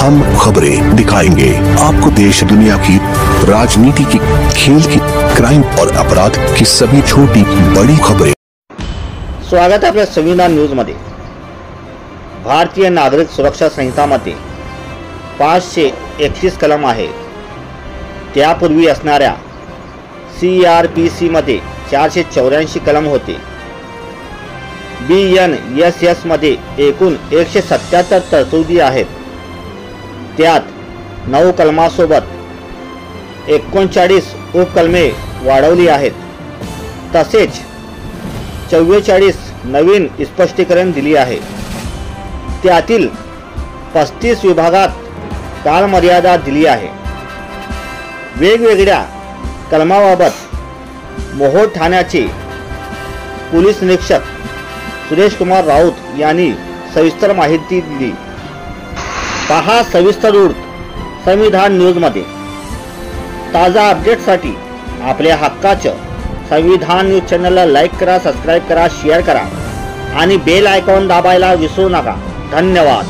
हम खबरें दिखाएंगे आपको देश दुनिया की, राजनीति की, खेल की, क्राइम और अपराध की सभी छोटी बड़ी खबरें। स्वागत आहे आपल्या संविधान न्यूज मध्ये। भारतीय नागरिक सुरक्षा संहितामध्ये 531 कलम आहे। त्यापूर्वी असणाऱ्या CRPC मध्ये 484 कलम होते। BNSS मध्ये एकूण 177 तरतुदी आहेत। त्यात 9 कलमासोबत 39 उपकलमे वाढवली आहेत। तसेच 44 नवीन स्पष्टीकरण दिली आहे। त्यातील 35 विभागात कालमर्यादा दिली आहे। वेगवेगळ्या कलमाबाबत मोहोळ ठाण्याचे पोलीस निरीक्षक सुरेश कुमार राऊत यांनी सविस्तर माहिती दिली। पहा सविस्तर वृत्त संविधान न्यूज मध्ये। ताजा अपडेटसाठी आपल्या हक्काचं संविधान न्यूज चॅनलला लाईक करा, सबस्क्राइब करा, शेअर करा आणि बेल आयकॉन दाबायला विसरू नका। धन्यवाद।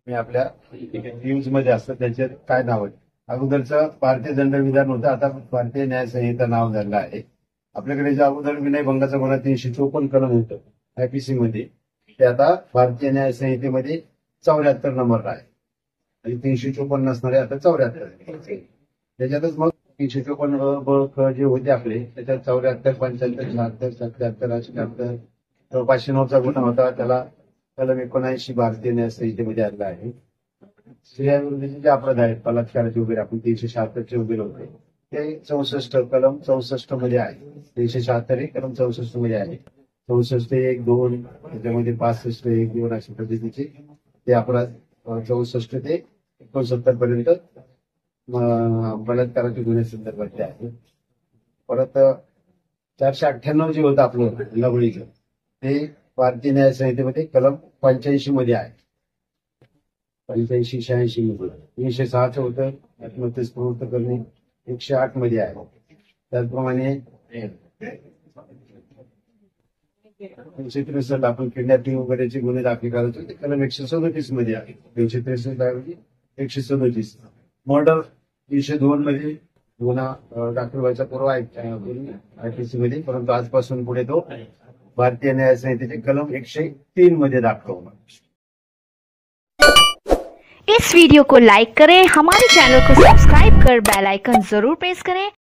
मी आपल्या न्यूज मध्ये असतं त्याच्यात काय नाव आहे अगोदरचं भारतीय दंडविधान होतं, आता भारतीय न्याय संहिता नाव झालं आहे। आपल्याकडे जे अगोदर विनयभंगाचा गुन्हा 354 कलम होतं IPC मध्ये, ते आता भारतीय न्याय संहितेमध्ये 74 नंबर आहे आणि 354 नसणारे आता 74। त्याच्यातच मग 354 जे होते आपले त्याच्यात 74, 75, 76, 77, 78 509चा गुन्हा होता, त्याला कलम 79 भारतीय न्याय संहितेमध्ये आणला आहे। स्त्रियांविरुद्धचे जे अपराध आहेत बलात्काराचे वगैरे आपण 376 वगैरे होते ते 64 कलम 64 मध्ये आहे। 376 कलम 64 मध्ये आहे। 64(1)(2) त्याच्यामध्ये 65(1)(2) अशा पद्धतीचे ते अपराध 64 ते 69 पर्यंत बलात्काराचे गुन्हे संदर्भातले आहे। परत 498 जे होतं आपलं लवळीचं ते भारतीय न्याय संहितेमध्ये कलम 85 मध्ये आहे। 85, 86 मध्ये 306 होतं आत्महत्येस प्रवृत्त करणे 108 मध्ये आहे। त्याचप्रमाणे 363 आपण किडनॅपिंग वगैरेचे गुन्हे दाखल करायचो ते कलम 137 मध्ये आहे। 363 ऐवजी 137। मर्डर 302 मध्ये गुन्हा दाखल व्हायचा पूर्व IPC मध्ये, परंतु आजपासून पुढे तो भारतीय न्याय संहितेचे कलम 103 मध्ये दाखल होणार। इस वीडियो को लाइक करें, हमारे चैनल को सब्सक्राइब कर बेल आइकन जरूर प्रेस करें